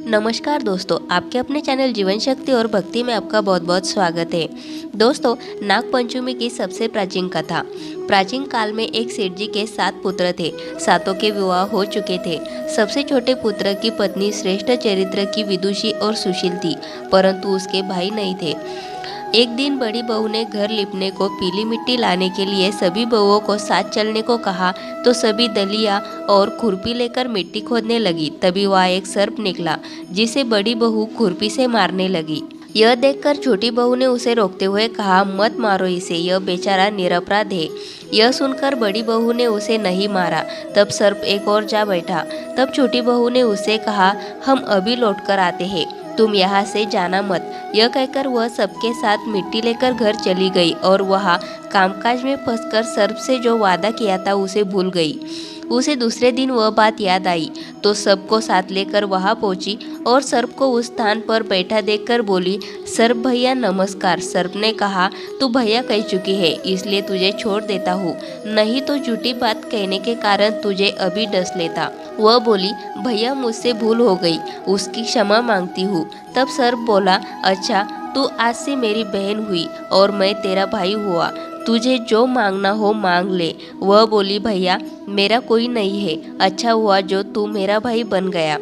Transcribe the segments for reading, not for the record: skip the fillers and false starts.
नमस्कार दोस्तों, आपके अपने चैनल जीवन शक्ति और भक्ति में आपका बहुत बहुत स्वागत है। दोस्तों, नाग पंचमी की सबसे प्राचीन कथा। प्राचीन काल में एक सेठ जी के 7 पुत्र थे। सातों के विवाह हो चुके थे। सबसे छोटे पुत्र की पत्नी श्रेष्ठ चरित्र की विदुषी और सुशील थी, परंतु उसके भाई नहीं थे। एक दिन बड़ी बहू ने घर लिपने को पीली मिट्टी लाने के लिए सभी बहुओं को साथ चलने को कहा, तो सभी दलिया और खुरपी लेकर मिट्टी खोदने लगी। तभी वहाँ एक सर्प निकला, जिसे बड़ी बहू खुरपी से मारने लगी। यह देखकर छोटी बहू ने उसे रोकते हुए कहा, मत मारो इसे, यह बेचारा निरपराध है। यह सुनकर बड़ी बहू ने उसे नहीं मारा। तब सर्प एक और जा बैठा। तब छोटी बहू ने उसे कहा, हम अभी लौट कर आते हैं, तुम यहाँ से जाना मत। यह कहकर वह सबके साथ मिट्टी लेकर घर चली गई और वहाँ कामकाज में फंसकर सर्प से जो वादा किया था उसे भूल गई। उसे दूसरे दिन वह बात याद आई, तो सबको साथ लेकर वहाँ पहुंची और सर्प को उस स्थान पर बैठा देखकर बोली, सर्प भैया नमस्कार। सर्प ने कहा, तू भैया कह चुकी है, इसलिए तुझे छोड़ देता हूँ, नहीं तो झूठी बात कहने के कारण तुझे अभी डस लेता। वह बोली, भैया मुझसे भूल हो गई, उसकी क्षमा मांगती हूँ। तब सर्प बोला, अच्छा, तू आज से मेरी बहन हुई और मैं तेरा भाई हुआ, तुझे जो मांगना हो मांग ले। वह बोली, भैया मेरा कोई नहीं है, अच्छा हुआ जो तू मेरा भाई बन गया।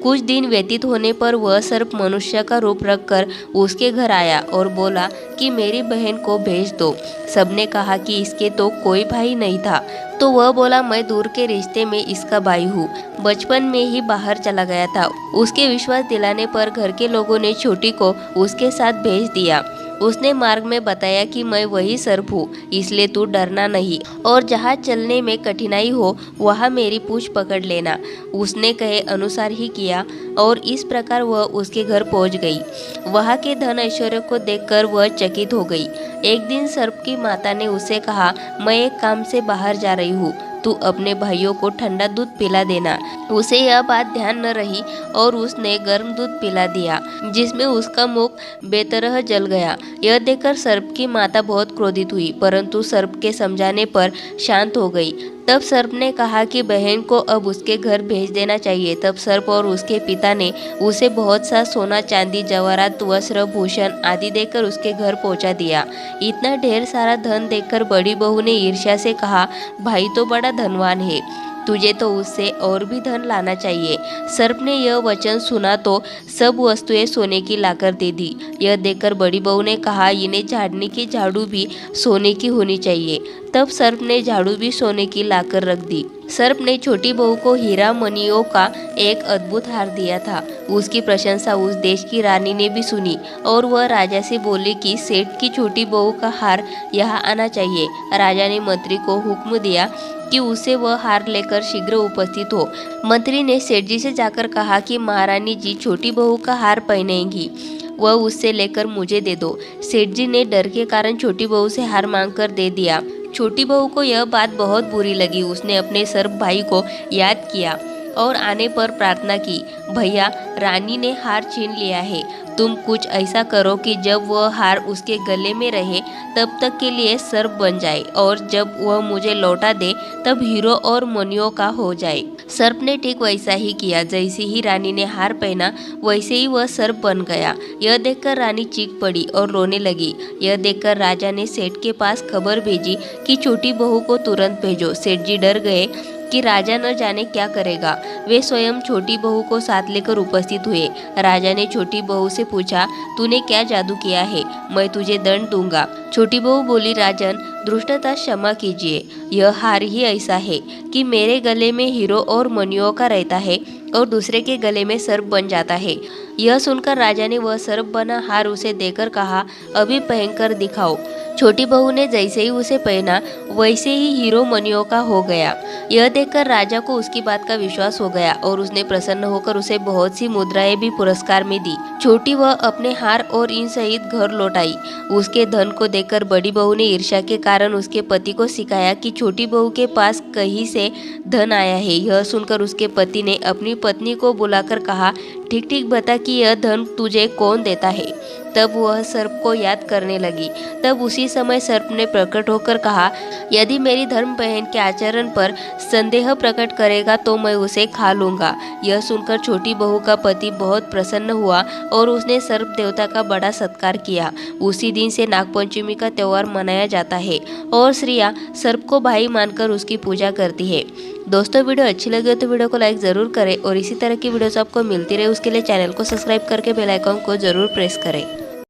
कुछ दिन व्यतीत होने पर वह सर्प मनुष्य का रूप रखकर उसके घर आया और बोला कि मेरी बहन को भेज दो। सबने कहा कि इसके तो कोई भाई नहीं था, तो वह बोला, मैं दूर के रिश्ते में इसका भाई हूँ, बचपन में ही बाहर चला गया था। उसके विश्वास दिलाने पर घर के लोगों ने छोटी को उसके साथ भेज दिया। उसने मार्ग में बताया कि मैं वही सर्प हूँ, इसलिए तू डरना नहीं और जहाँ चलने में कठिनाई हो वहाँ मेरी पूंछ पकड़ लेना। उसने कहे अनुसार ही किया और इस प्रकार वह उसके घर पहुँच गई। वहाँ के धन ऐश्वर्य को देखकर वह चकित हो गई। एक दिन सर्प की माता ने उसे कहा, मैं एक काम से बाहर जा रही हूँ, तू अपने भाइयों को ठंडा दूध पिला देना। उसे यह बात ध्यान न रही और उसने गर्म दूध पिला दिया, जिसमें उसका मुख बेतरह जल गया। यह देखकर सर्प की माता बहुत क्रोधित हुई, परंतु सर्प के समझाने पर शांत हो गई। तब सर्प ने कहा कि बहन को अब उसके घर भेज देना चाहिए। तब सर्प और उसके पिता ने उसे बहुत सा सोना चांदी जवाहरात वस्त्र भूषण आदि देकर उसके घर पहुंचा दिया। इतना ढेर सारा धन देखकर बड़ी बहू ने ईर्ष्या से कहा, भाई तो बड़ा धनवान है, तुझे तो उससे और भी धन लाना चाहिए। सर्प ने यह वचन सुना तो सब वस्तुएं सोने की लाकर दे दी। यह देखकर बड़ी बहू ने कहा, इन्हें झाड़ने की झाड़ू भी सोने की होनी चाहिए। तब सर्प ने झाड़ू भी सोने की लाकर रख दी। सर्प ने छोटी बहू को हीरा मणियों का एक अद्भुत हार दिया था। उसकी प्रशंसा उस देश की रानी ने भी सुनी और वह राजा से बोली कि सेठ की छोटी बहू का हार यहाँ आना चाहिए। राजा ने मंत्री को हुक्म दिया कि उसे वह हार लेकर शीघ्र उपस्थित हो। मंत्री ने सेठ जी से जाकर कहा कि महारानी जी छोटी बहू का हार पहनेंगी, वह उससे लेकर मुझे दे दो। सेठ जी ने डर के कारण छोटी बहू से हार मांगकर दे दिया। छोटी बहू को यह बात बहुत बुरी लगी। उसने अपने सर्प भाई को याद किया और आने पर प्रार्थना की, भैया रानी ने हार छीन लिया है, तुम कुछ ऐसा करो कि जब वह हार उसके गले में रहे तब तक के लिए सर्प बन जाए और जब वह मुझे लौटा दे तब हीरो और मणियों का हो जाए। सर्प ने ठीक वैसा ही किया। जैसे ही रानी ने हार पहना वैसे ही वह सर्प बन गया। यह देखकर रानी चीख पड़ी और रोने लगी। यह देखकर राजा ने सेठ के पास खबर भेजी कि छोटी बहू को तुरंत भेजो। सेठ जी डर गए कि राजा न जाने क्या करेगा। वे स्वयं छोटी बहू को साथ लेकर उपस्थित हुए। राजा ने छोटी बहू से पूछा, तूने क्या जादू किया है, मैं तुझे दंड दूंगा। छोटी बहू बोली, राजन दुष्टता क्षमा कीजिए, यह हार ही ऐसा है कि मेरे गले में हीरो और मणियों का रहता है और दूसरे के गले में सर्प बन जाता है। यह सुनकर राजा ने वह सर्प बना हार उसे देकर कहा, अभी पहनकर दिखाओ। छोटी बहू ने जैसे ही उसे पहना वैसे ही हीरो मणियों का हो गया। यह देखकर राजा को उसकी बात का विश्वास हो गया और उसने प्रसन्न होकर उसे बहुत सी मुद्राएं भी पुरस्कार में दी। छोटी वह अपने हार और इन सहित घर लौट आई। उसके धन को देखकर बड़ी बहू ने ईर्ष्या के कारण उसके पति को सिखाया कि छोटी बहू के पास कहीं से धन आया है। यह सुनकर उसके पति ने अपनी पत्नी को बुलाकर कहा, ठीक ठीक बता कि यह धन तुझे कौन देता है। तब वह सर्प को याद करने लगी। तब उसी समय सर्प ने प्रकट होकर कहा, यदि मेरी धर्म बहन के आचरण पर संदेह प्रकट करेगा तो मैं उसे खा लूंगा। यह सुनकर छोटी बहू का पति बहुत प्रसन्न हुआ और उसने सर्प देवता का बड़ा सत्कार किया। उसी दिन से नागपंचमी का त्योहार मनाया जाता है और स्त्रियां सर्प को भाई मानकर उसकी पूजा करती है। दोस्तों, वीडियो अच्छी लगी हो तो वीडियो को लाइक ज़रूर करें और इसी तरह की वीडियोस आपको मिलती रहे उसके लिए चैनल को सब्सक्राइब करके बेल आइकन को ज़रूर प्रेस करें।